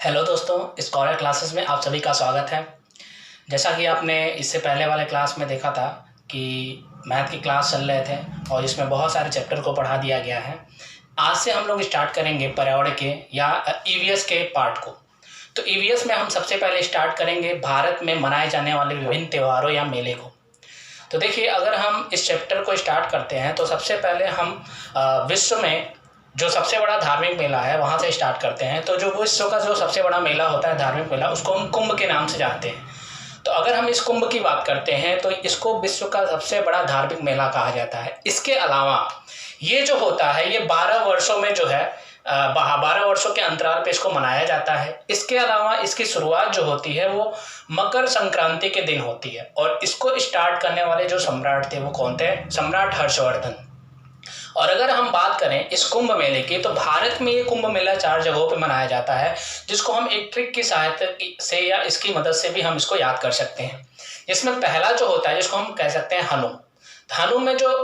Hello दोस्तों, scholar classes में आप सभी का स्वागत है। जैसा कि आपने इससे पहले वाले क्लास में देखा था कि मैथ की क्लास चल रहे थे और इसमें बहुत सारे चैप्टर को पढ़ा दिया गया है। आज से हम लोग स्टार्ट करेंगे पर्यावरण के या ईवीएस के पार्ट को। तो ईवीएस में हम सबसे पहले स्टार्ट करेंगे भारत में मनाए जाने वाले विभिन्न त्योहारों या मेले को। तो देखिए, अगर हम इस चैप्टर को स्टार्ट करते हैं तो सबसे पहले हम विश्व में जो सबसे बड़ा धार्मिक मेला है वहाँ से स्टार्ट करते हैं। तो जो विश्व का जो सबसे बड़ा मेला होता है, धार्मिक मेला, उसको हम कुंभ के नाम से जानते हैं। तो अगर हम इस कुंभ की बात करते हैं तो इसको विश्व का सबसे बड़ा धार्मिक मेला कहा जाता है। इसके अलावा ये जो होता है ये 12 वर्षों में जो है 12 वर्षों के अंतराल पे इसको मनाया जाता है। इसके अलावा इसकी शुरुआत जो होती है वो मकर संक्रांति के दिन होती है और इसको स्टार्ट करने वाले जो सम्राट थे वो कौन थे? सम्राट हर्षवर्धन। और अगर हम बात करें इस कुंभ मेले की तो भारत में ये कुंभ मेला 4 जगहों पे मनाया जाता है, जिसको हम एक ट्रिक की सहायता से या इसकी मदद से भी हम इसको याद कर सकते हैं। इसमें पहला जो होता है जिसको हम कह सकते हैं हनु। हनु में जो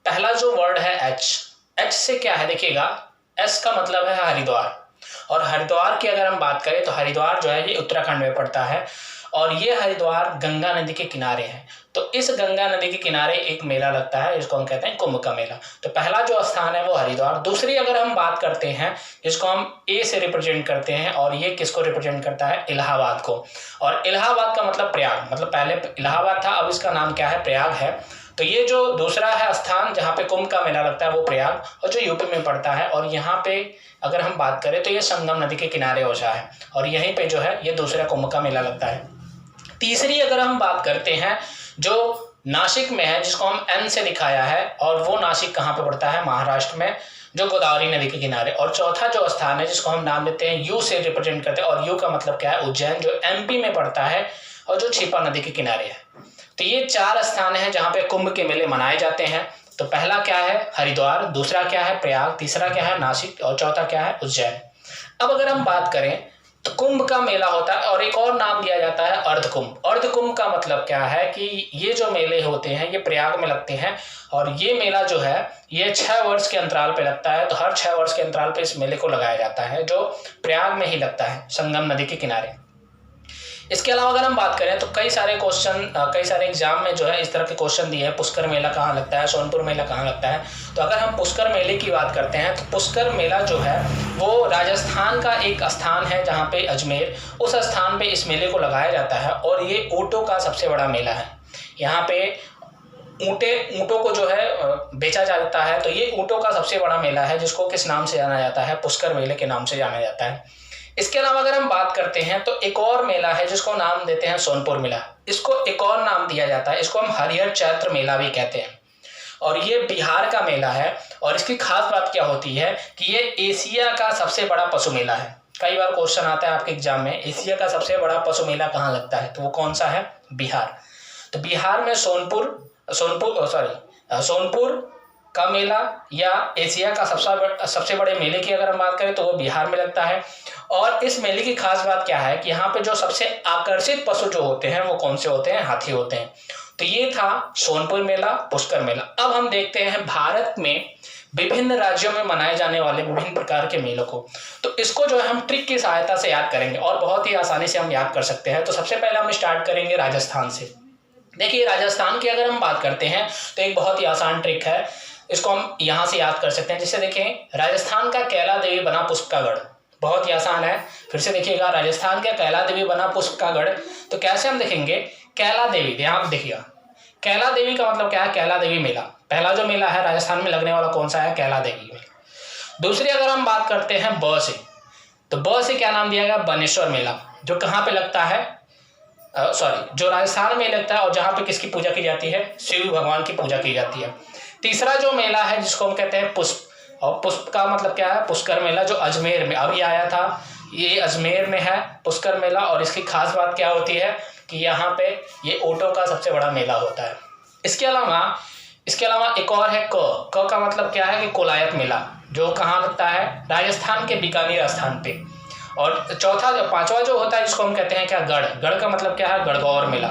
पहला जो वर्ड है एच से क्या है देखिएगा, एस का मतलब है हरिद्वार। और हरिद्वार की अगर हम बात करें तो हरिद्वार जो है ये उत्तराखंड में पड़ता है और ये हरिद्वार गंगा नदी के किनारे है। तो इस गंगा नदी के किनारे एक मेला लगता है जिसको हम कहते हैं कुंभ का मेला। तो पहला जो स्थान है वो हरिद्वार। दूसरी अगर हम बात करते हैं जिसको हम ए से रिप्रेजेंट करते हैं और ये किसको रिप्रेजेंट करता है? इलाहाबाद को। और इलाहाबाद का मतलब प्रयाग, मतलब पहले इलाहाबाद था, अब इसका नाम क्या है? प्रयाग है। तो ये जो दूसरा है स्थान जहाँ पे कुंभ का मेला लगता है वो प्रयाग और जो यूपी में पड़ता है। और यहाँ पे अगर हम बात करें तो ये संगम नदी के किनारे होता है और यहीं पे जो है ये दूसरा कुंभ का मेला लगता है। तीसरी अगर हम बात करते हैं जो नासिक में है जिसको हम एन से दिखाया है और वो नासिक कहाँ पे पड़ता है? महाराष्ट्र में, जो गोदावरी नदी के किनारे। और चौथा जो स्थान है जिसको हम नाम लेते हैं यू से रिप्रेजेंट करते हैं और यू का मतलब क्या है? उज्जैन, जो एमपी में पड़ता है और जो छिपा नदी के किनारे है। तो ये 4 स्थान हैं जहाँ पे कुंभ के मेले मनाए जाते हैं। तो पहला क्या है? हरिद्वार, दूसरा क्या है? प्रयाग, तीसरा क्या है? नासिक और चौथा क्या है? उज्जैन। अब अगर हम बात करें तो कुंभ का मेला होता है और एक और नाम दिया जाता है अर्धकुंभ। अर्धकुंभ का मतलब क्या है कि ये जो मेले होते हैं ये प्रयाग में लगते हैं और ये मेला जो है ये 6 वर्ष के अंतराल पे लगता है। तो हर 6 वर्ष के अंतराल पे इस मेले को लगाया जाता है जो प्रयाग में ही लगता है, संगम नदी के किनारे। इसके अलावा अगर हम बात करें तो कई सारे एग्जाम में जो है इस तरह के क्वेश्चन दिए हैं। पुष्कर मेला कहाँ लगता है, सोनपुर मेला कहाँ लगता है। तो अगर हम पुष्कर मेले की बात करते हैं तो पुष्कर मेला जो है वो राजस्थान का एक स्थान है जहाँ पे अजमेर, उस स्थान पे इस मेले को लगाया जाता है और ये ऊँटों का सबसे बड़ा मेला है। यहाँ पे ऊँटों को जो है बेचा जाता है। तो ये ऊँटों का सबसे बड़ा मेला है जिसको किस नाम से जाना जाता है? पुष्कर मेले के नाम से जाना जाता है। इसके अलावा अगर हम बात करते हैं तो एक और मेला है जिसको नाम देते हैं सोनपुर मेला। इसको एक और नाम दिया जाता है, इसको हम हरिहर चैत्र मेला भी कहते हैं और ये बिहार का मेला है। और इसकी खास बात क्या होती है कि ये एशिया का सबसे बड़ा पशु मेला है। कई बार क्वेश्चन आता है आपके एग्जाम में, एशिया का सबसे बड़ा पशु मेला कहाँ लगता है? तो वो कौन सा है? बिहार। तो बिहार में सोनपुर का मेला या एशिया का सबसे बड़े मेले की अगर हम बात करें तो वो बिहार में लगता है। और इस मेले की खास बात क्या है कि यहाँ पे जो सबसे आकर्षित पशु जो होते हैं वो कौन से होते हैं? हाथी होते हैं। तो ये था सोनपुर मेला, पुष्कर मेला। अब हम देखते हैं भारत में विभिन्न राज्यों में मनाए जाने वाले विभिन्न प्रकार के मेलों को। तो इसको जो है हम ट्रिक की सहायता से याद करेंगे और बहुत ही आसानी से हम याद कर सकते हैं। तो सबसे पहले हम स्टार्ट करेंगे राजस्थान से। देखिए, राजस्थान की अगर हम बात करते हैं तो एक बहुत ही आसान ट्रिक है, इसको हम यहाँ से याद कर सकते हैं। जैसे देखें, राजस्थान का कैला देवी बना पुष्प का गढ़, बहुत ही आसान है। फिर से देखिएगा, राजस्थान का कैला देवी बना पुष्प का गढ़। तो कैसे हम देखेंगे? कैला देवी, यहाँ पे देखिएगा, कैला देवी का मतलब क्या है? कैला देवी मेला। पहला जो मेला है राजस्थान में लगने वाला कौन सा है? कैला देवी मेला। दूसरी अगर हम बात करते हैं ब से, तो ब से क्या नाम दिया गया? बनेश्वर मेला, जो कहाँ पे लगता है? जो राजस्थान में लगता है और जहाँ पे किसकी पूजा की जाती है? शिव भगवान की पूजा की जाती है। तीसरा जो मेला है जिसको हम कहते हैं पुष्प, और पुष्प का मतलब क्या है? पुष्कर मेला, जो अजमेर में अभी आया था, ये अजमेर में है पुष्कर मेला। और इसकी खास बात क्या होती है कि यहाँ पे ये ऊँटों का सबसे बड़ा मेला होता है। इसके अलावा एक और है क का मतलब क्या है कि कोलायत मेला, जो कहाँ लगता है? राजस्थान के बीकानेर स्थान पे। और पांचवा जो होता है जिसको हम कहते हैं क्या? गढ़ का मतलब क्या है? गढ़गौर मेला।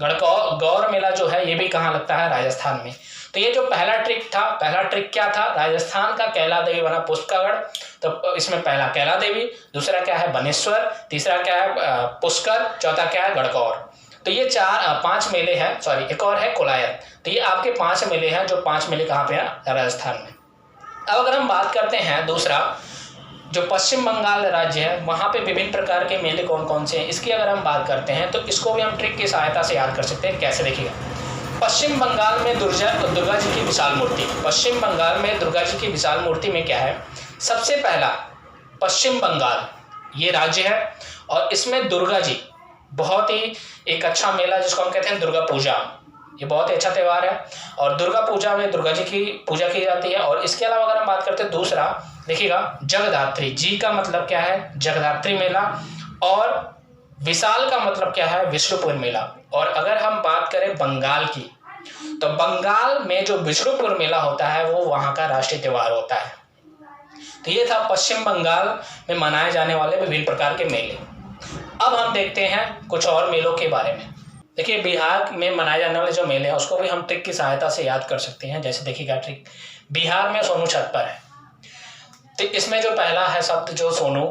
गढ़गौर मेला जो है ये भी कहाँ लगता है? राजस्थान में। तो ये जो पहला ट्रिक था, पहला ट्रिक क्या था, राजस्थान का कैला देवी बना पुष्करगढ़। तो इसमें पहला कैला देवी, दूसरा क्या है बनेश्वर, तीसरा क्या है पुष्कर, चौथा क्या है गढ़कौर। तो ये 5 मेले हैं, सॉरी एक और है कोलायत। तो ये आपके 5 मेले हैं, जो 5 मेले कहाँ पे हैं, राजस्थान में। अब अगर हम बात करते हैं दूसरा, जो पश्चिम बंगाल राज्य है, वहाँ पे विभिन्न प्रकार के मेले कौन कौन से हैं, इसकी अगर हम बात करते हैं तो इसको भी हम ट्रिक की सहायता से याद कर सकते हैं। कैसे, देखिएगा, पश्चिम बंगाल में दुर्गा जी की विशाल मूर्ति, पश्चिम बंगाल में दुर्गा जी की विशाल मूर्ति में क्या है, सबसे पहला पश्चिम बंगाल ये राज्य है और इसमें दुर्गा जी बहुत ही एक अच्छा मेला जिसको हम कहते हैं दुर्गा पूजा, ये बहुत ही अच्छा त्यौहार है और दुर्गा पूजा में दुर्गा जी की पूजा की जाती है। और इसके अलावा अगर हम बात करते हैं दूसरा, देखिएगा जगदात्री, जी का मतलब क्या है जगदात्री मेला, और विशाल का मतलब क्या है विष्णुपुर मेला। और अगर हम बात करें बंगाल की, तो बंगाल में जो विष्णुपुर मेला होता है वो वहाँ का राष्ट्रीय त्यौहार होता है। तो ये था पश्चिम बंगाल में मनाए जाने वाले विभिन्न प्रकार के मेले। अब हम देखते हैं कुछ और मेलों के बारे में। देखिए, बिहार में मनाए जाने वाले जो मेले हैं उसको भी हम ट्रिक की सहायता से याद कर सकते हैं। जैसे देखिएगा ट्रिक, बिहार में सोनू छत पर है, तो इसमें जो पहला है शब्द जो सोनू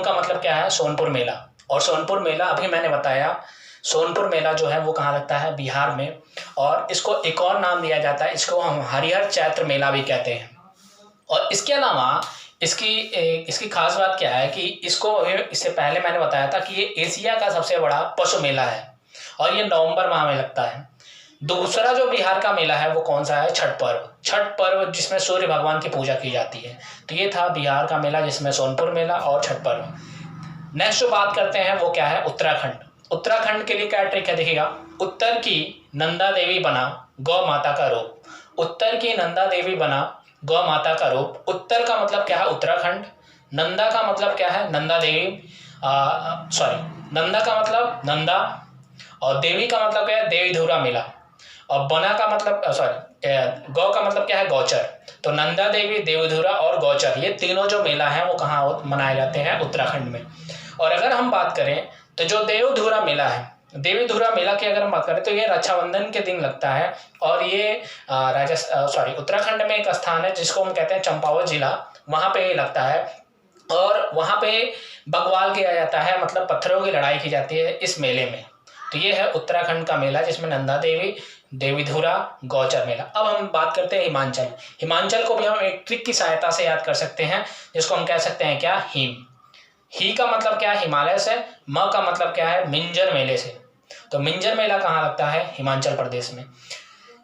का मतलब क्या है सोनपुर मेला। और सोनपुर मेला अभी मैंने बताया, सोनपुर मेला जो है वो कहाँ लगता है, बिहार में। और इसको एक और नाम दिया जाता है, इसको हम हरिहर चैत्र मेला भी कहते हैं। और इसके अलावा इसकी खास बात क्या है कि इससे पहले मैंने बताया था कि ये एशिया का सबसे बड़ा पशु मेला है और ये नवंबर माह में लगता है। दूसरा जो बिहार का मेला है वो कौन सा है, छठ पर्व जिसमें सूर्य भगवान की पूजा की जाती है। तो ये था बिहार का मेला जिसमें सोनपुर मेला और छठ पर्व। नेक्स्ट जो बात करते हैं वो क्या है, उत्तराखंड के लिए क्या ट्रिक है, देखिएगा, उत्तर की नंदा देवी बना गौ माता का रूप, उत्तर की नंदा देवी बना गौ माता का रूप। उत्तर का मतलब क्या है उत्तराखंड, नंदा का मतलब क्या है नंदा देवी, नंदा का मतलब नंदा, और देवी का मतलब क्या है देवी धुरा मेला, और बना का मतलब गौ का मतलब क्या है गौचर। तो नंदा देवी, देवधुरा और गौचर, ये तीनों जो मेला है वो कहाँ मनाए जाते हैं, उत्तराखंड में। और अगर हम बात करें तो जो देवधुरा मेला है, देवीधुरा मेला की अगर हम बात करें तो ये रक्षाबंधन के दिन लगता है और ये उत्तराखंड में एक स्थान है जिसको हम कहते हैं चंपावत जिला, वहाँ पे ये लगता है। और वहाँ पे बकवाल किया जाता है, मतलब पत्थरों की लड़ाई की जाती है इस मेले में। तो ये है उत्तराखंड का मेला जिसमें नंदा देवी, देवीधुरा, गौचर मेला। अब हम बात करते हैं हिमाचल को भी हम एक ट्रिक की सहायता से याद कर सकते हैं जिसको हम कह सकते हैं क्या, ही का मतलब क्या है हिमालय से, म का मतलब क्या है मिंजर मेले से। तो मिंजर मेला कहाँ लगता है, हिमाचल प्रदेश में।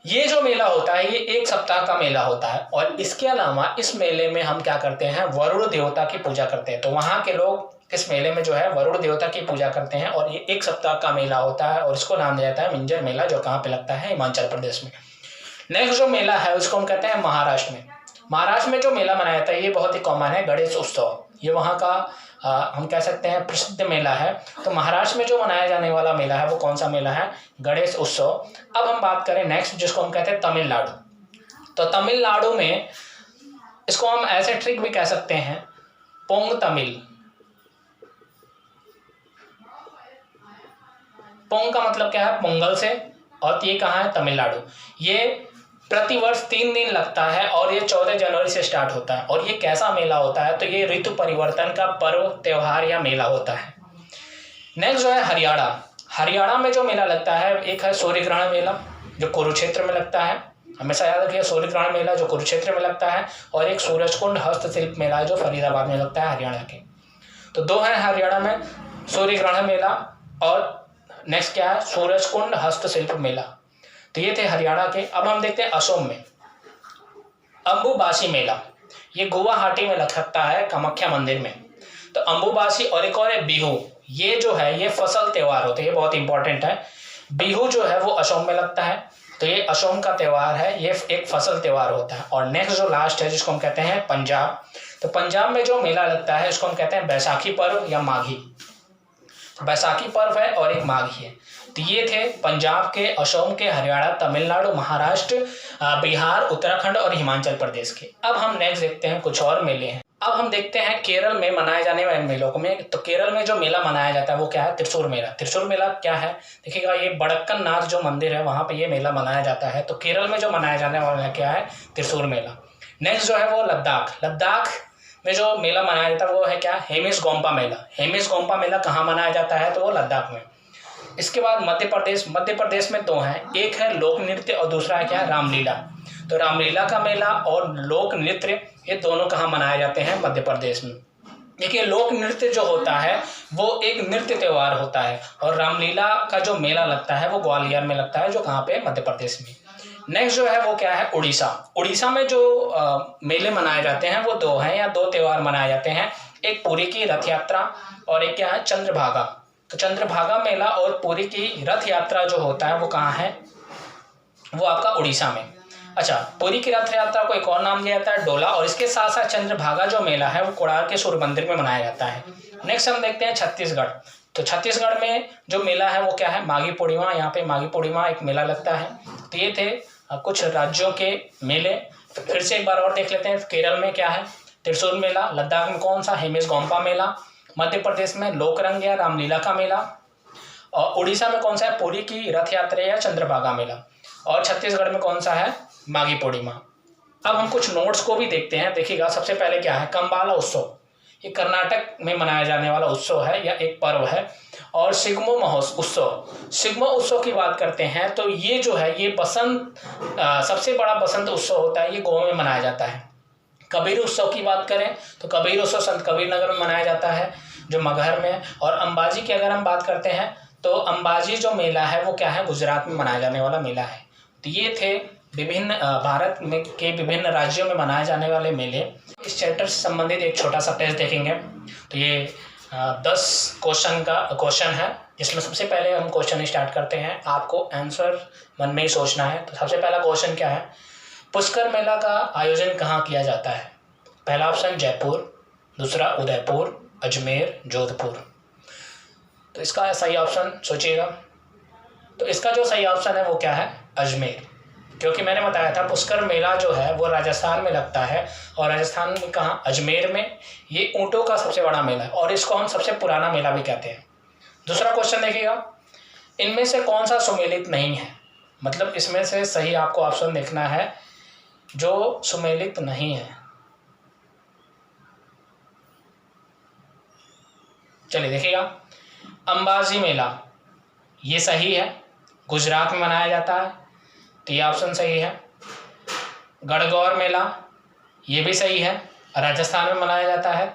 ये जो मेला होता है ये 1 सप्ताह का मेला होता है और इसके अलावा इस मेले में हम क्या करते हैं, वरुण देवता की पूजा करते हैं। तो वहाँ के लोग इस मेले में जो है वरुण देवता की पूजा करते हैं और ये 1 सप्ताह का मेला होता है और इसको नाम दिया जाता है मिंजर मेला, जो कहाँ पे लगता है, हिमाचल प्रदेश में। नेक्स्ट जो मेला है उसको हम कहते हैं महाराष्ट्र में जो मेला मनाया जाता है ये बहुत ही कॉमन है, गणेश उत्सव। ये वहाँ का हम कह सकते हैं प्रसिद्ध मेला है। तो महाराष्ट्र में जो मनाया जाने वाला मेला है वो कौन सा मेला है, गणेश उत्सव। अब हम बात करें नेक्स्ट जिसको हम कहते हैं तमिलनाडु। तो तमिलनाडु में इसको हम ऐसे ट्रिक भी कह सकते हैं, पोंग पोंग का मतलब क्या है पोंगल से, और ये कहाँ है, तमिलनाडु। ये प्रतिवर्ष 3 दिन लगता है और ये 14 जनवरी से स्टार्ट होता है। और ये कैसा मेला होता है, तो ये ऋतु परिवर्तन का पर्व, त्योहार या मेला होता है। नेक्स्ट जो है हरियाणा में जो मेला लगता है, एक है सूर्य ग्रहण मेला जो कुरुक्षेत्र में लगता है, हमेशा याद रखिए, सूर्य ग्रहण मेला जो कुरुक्षेत्र में लगता है, और एक सूरजकुंड हस्तशिल्प मेला जो फरीदाबाद में लगता है हरियाणा के। तो 2 है हरियाणा में, सूर्य ग्रहण मेला और नेक्स्ट क्या है, सूरजकुंड हस्तशिल्प मेला। तो ये थे हरियाणा के। अब हम देखते हैं असम में अंबुबासी मेला, ये गुवाहाटी में लग सकता है कामाख्या मंदिर में। तो अंबुबासी और एक और है बिहू, ये जो है ये फसल त्यौहार होते हैं, ये बहुत इंपॉर्टेंट है। बिहू जो है वो असम में लगता है, तो ये असम का त्यौहार है, ये एक फसल त्यौहार होता है। और नेक्स्ट जो लास्ट है जिसको हम कहते हैं पंजाब। तो पंजाब में जो मेला लगता है इसको हम कहते हैं बैसाखी पर्व या माघी। बैसाखी पर्व है और एक माघी है। तो ये थे पंजाब के, असम के, हरियाणा, तमिलनाडु, महाराष्ट्र, बिहार, उत्तराखंड और हिमाचल प्रदेश के। अब हम नेक्स्ट देखते हैं कुछ और मेले हैं। अब हम देखते हैं केरल में मनाए जाने वाले मेलों में। तो केरल में जो मेला मनाया जाता है वो क्या है? त्रिशूर मेला। त्रिशूर मेला क्या है? देखिएगा, ये बड़क्कन नाथ जो मंदिर है वहाँ पे ये मेला मनाया जाता है। तो केरल में जो मनाया जाने वाला क्या है? त्रिशूर मेला। नेक्स्ट जो है वो लद्दाख। लद्दाख में जो मेला मनाया जाता है वो है क्या? हेमिस गोम्पा मेला। हेमिस गोम्पा मेला कहाँ मनाया जाता है? तो वो लद्दाख में। इसके बाद मध्य प्रदेश। मध्य प्रदेश में दो हैं, एक है लोक नृत्य और दूसरा है क्या? रामलीला। तो रामलीला का मेला और लोक नृत्य ये दोनों कहाँ मनाए जाते हैं? मध्य प्रदेश में। देखिए, लोक नृत्य जो होता है वो एक नृत्य त्यौहार होता है और रामलीला का जो मेला लगता है वो ग्वालियर में लगता है, जो कहाँ पे? मध्य प्रदेश में। नेक्स्ट जो है वो क्या है? उड़ीसा। उड़ीसा में जो मेले मनाए जाते हैं वो दो हैं या दो त्यौहार मनाए जाते हैं, एक पुरी की रथ यात्रा और एक क्या है? चंद्रभागा। तो चंद्रभागा मेला और पुरी की रथ यात्रा जो होता है वो कहाँ है? वो आपका उड़ीसा में। अच्छा, पुरी की रथ यात्रा को एक और नाम दिया जाता है डोला, और इसके साथ साथ चंद्रभागा जो मेला है वो कोणार्क के सूर्य मंदिर में मनाया जाता है। नेक्स्ट हम देखते हैं छत्तीसगढ़। तो छत्तीसगढ़ में जो मेला है वो क्या है? माघी पूर्णिमा। यहाँ पे माघी पूर्णिमा एक मेला लगता है। तो ये थे कुछ राज्यों के मेले। तो फिर से एक बार और देख लेते हैं। केरल में क्या है? त्रिशूल मेला। लद्दाख में कौन सा? हेमिस गोम्पा मेला। मध्य प्रदेश में लोकरंग या रामलीला का मेला। और उड़ीसा में कौन सा है? पुरी की रथ यात्रा या चंद्रभागा मेला। और छत्तीसगढ़ में कौन सा है? माघी पूर्णिमा। अब हम कुछ नोट्स को भी देखते हैं। देखिएगा, सबसे पहले क्या है? कंबाला उत्सव। ये कर्नाटक में मनाया जाने वाला उत्सव है या एक पर्व है। और सिग्मो महोत्सव उत्सव। सिग्मो उत्सव की बात करते हैं तो ये जो है ये बसंत सबसे बड़ा बसंत उत्सव होता है, ये गोवा में मनाया जाता है। कबीर उत्सव की बात करें तो कबीर उत्सव संत कबीर नगर में मनाया जाता है, जो मगहर में है। और अंबाजी की अगर हम बात करते हैं तो अंबाजी जो मेला है वो क्या है? गुजरात में मनाया जाने वाला मेला है। तो ये थे विभिन्न भारत में के विभिन्न राज्यों में मनाए जाने वाले मेले। इस चैप्टर से संबंधित एक छोटा सा टेस्ट देखेंगे। तो ये 10 क्वेश्चन है, जिसमें सबसे पहले हम क्वेश्चन स्टार्ट करते हैं। आपको आंसर मन में ही सोचना है। तो सबसे पहला क्वेश्चन क्या है? पुष्कर मेला का आयोजन कहाँ किया जाता है? पहला ऑप्शन जयपुर, दूसरा उदयपुर, अजमेर, जोधपुर। तो इसका सही ऑप्शन सोचिएगा। तो इसका जो सही ऑप्शन है वो क्या है? अजमेर। क्योंकि मैंने बताया था पुष्कर मेला जो है वो राजस्थान में लगता है, और राजस्थान में कहाँ? अजमेर में। ये ऊँटों का सबसे बड़ा मेला है और इसको हम सबसे पुराना मेला भी कहते हैं। दूसरा क्वेश्चन देखिएगा, इनमें से कौन सा सुमेलित नहीं है? मतलब इसमें से सही आपको ऑप्शन देखना है जो सुमेलित नहीं है। चलिए देखिएगा, अंबाजी मेला ये सही है, गुजरात में मनाया जाता है, तो ये ऑप्शन सही है। गणगौर मेला ये भी सही है, राजस्थान में मनाया जाता है।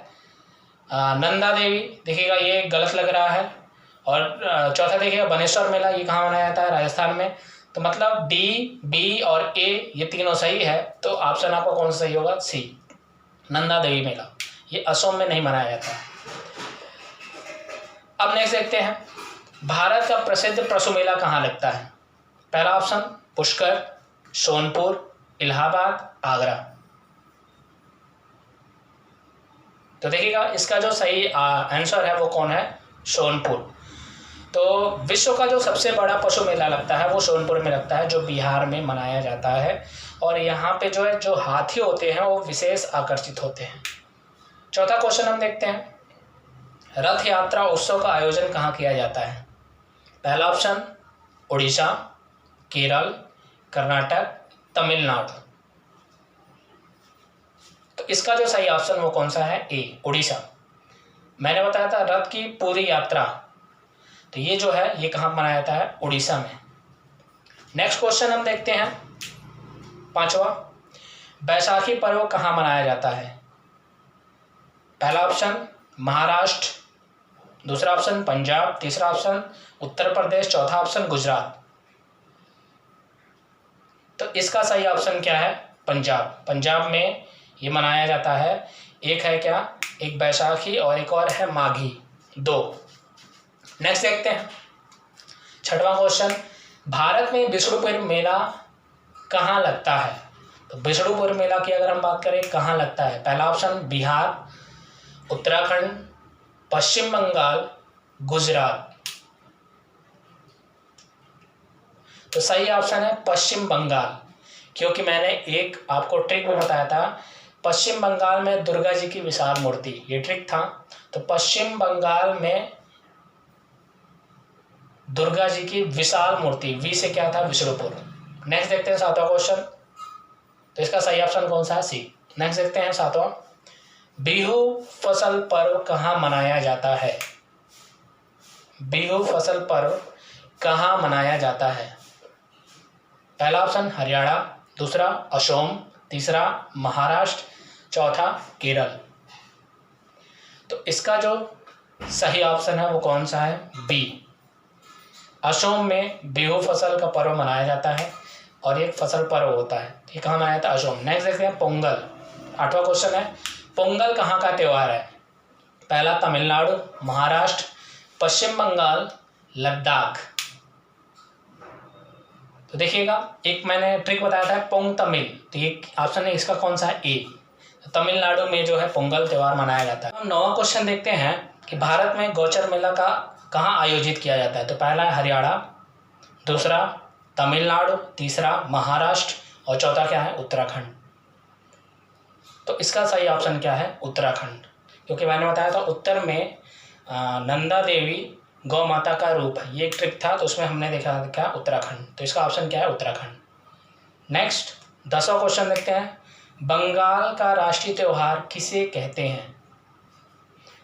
नंदा देवी देखिएगा ये गलत लग रहा है। और चौथा देखिएगा बनेश्वर मेला, ये कहाँ मनाया जाता है? राजस्थान में। तो मतलब डी, बी और ए ये तीनों सही है। तो ऑप्शन आपका कौन सा सही होगा? सी, नंदा देवी मेला। ये असम में नहीं मनाया जाता है। अब नेक्स्ट देखते हैं, भारत का प्रसिद्ध पशु मेला कहाँ लगता है? पहला ऑप्शन पुष्कर, सोनपुर, इलाहाबाद, आगरा। तो देखिएगा इसका जो सही आंसर है वो कौन है? सोनपुर। तो विश्व का जो सबसे बड़ा पशु मेला लगता है वो सोनपुर में लगता है, जो बिहार में मनाया जाता है। और यहाँ पे जो है जो हाथी होते हैं वो विशेष आकर्षित होते हैं। चौथा क्वेश्चन हम देखते हैं, रथ यात्रा उत्सव का आयोजन कहाँ किया जाता है? पहला ऑप्शन उड़ीसा, केरल, कर्नाटक, तमिलनाडु। तो इसका जो सही ऑप्शन वो कौन सा है? ए, उड़ीसा। मैंने बताया था रथ की पूरी यात्रा, तो ये जो है ये कहाँ मनाया जाता है? उड़ीसा में। नेक्स्ट क्वेश्चन हम देखते हैं, पांचवा, बैसाखी पर्व कहाँ मनाया जाता है? पहला ऑप्शन महाराष्ट्र, दूसरा ऑप्शन पंजाब, तीसरा ऑप्शन उत्तर प्रदेश, चौथा ऑप्शन गुजरात। तो इसका सही ऑप्शन क्या है? पंजाब। पंजाब में ये मनाया जाता है। एक है क्या? एक बैसाखी और एक और है माघी, दो। नेक्स्ट देखते हैं, छठवां क्वेश्चन, भारत में विष्णुपुर मेला कहाँ लगता है? तो विष्णुपुर मेला की अगर हम बात करें कहाँ लगता है? पहला ऑप्शन बिहार, उत्तराखंड, पश्चिम बंगाल, गुजरात। तो सही ऑप्शन है पश्चिम बंगाल, क्योंकि मैंने एक आपको ट्रिक में बताया था, पश्चिम बंगाल में दुर्गा जी की विशाल मूर्ति, ये ट्रिक था। तो पश्चिम बंगाल में दुर्गा जी की विशाल मूर्ति, वी से क्या था, विष्णुपुर। नेक्स्ट देखते हैं 7वां क्वेश्चन। तो इसका सही ऑप्शन कौन सा है, सी। नेक्स्ट देखते हैं 7वां, बिहू फसल पर्व कहाँ मनाया जाता है। बिहू फसल पर्व कहाँ मनाया जाता है। पहला ऑप्शन हरियाणा, दूसरा असम, तीसरा महाराष्ट्र, चौथा केरल। तो इसका जो सही ऑप्शन है वो कौन सा है, बी। असम में बिहू फसल का पर्व मनाया जाता है और एक फसल पर्व होता है, ये कहाँ मनाया जाता है, असम। नेक्स्ट देखते हैं पोंगल। 8वां क्वेश्चन है, पोंगल कहाँ का त्यौहार है। पहला तमिलनाडु, महाराष्ट्र, पश्चिम बंगाल, लद्दाख। तो देखिएगा, एक मैंने ट्रिक बताया था पोंग तमिल, तो ये ऑप्शन है इसका कौन सा है, ए। तमिलनाडु में जो है पोंगल त्यौहार मनाया जाता है। हम 9वां क्वेश्चन देखते हैं कि भारत में गौचर मेला का कहाँ आयोजित किया जाता है। तो पहला है हरियाणा, दूसरा तमिलनाडु, तीसरा महाराष्ट्र और चौथा क्या है, उत्तराखंड। तो इसका सही ऑप्शन क्या है, उत्तराखंड, क्योंकि मैंने बताया था उत्तर में नंदा देवी गौ माता का रूप है, ये एक ट्रिक था, तो उसमें हमने देखा था क्या, उत्तराखंड। तो इसका ऑप्शन क्या है, उत्तराखंड। नेक्स्ट 10वां क्वेश्चन देखते हैं, बंगाल का राष्ट्रीय त्यौहार किसे कहते हैं।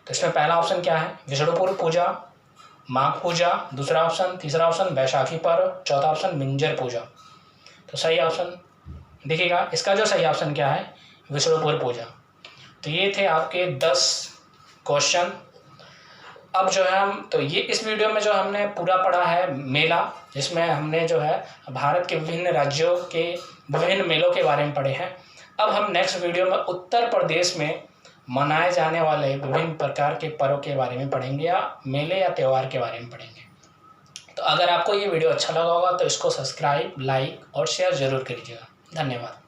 तो इसमें पहला ऑप्शन क्या है, विष्णुपुर पूजा, माघ पूजा, दूसरा ऑप्शन, तीसरा ऑप्शन बैसाखी पर्व, चौथा ऑप्शन मिंजर पूजा। तो सही ऑप्शन देखिएगा, इसका जो सही ऑप्शन क्या है, विष्णुपुर पूजा। तो ये थे आपके 10 क्वेश्चन। अब जो है हम, तो ये इस वीडियो में जो हमने पूरा पढ़ा है मेला, जिसमें हमने जो है भारत के विभिन्न राज्यों के विभिन्न मेलों के बारे में पढ़े हैं। अब हम नेक्स्ट वीडियो में उत्तर प्रदेश में मनाए जाने वाले विभिन्न प्रकार के पर्व के बारे में पढ़ेंगे, या मेले या त्यौहार के बारे में पढ़ेंगे। तो अगर आपको ये वीडियो अच्छा लगा होगा तो इसको सब्सक्राइब, लाइक और शेयर ज़रूर करिएगा। धन्यवाद।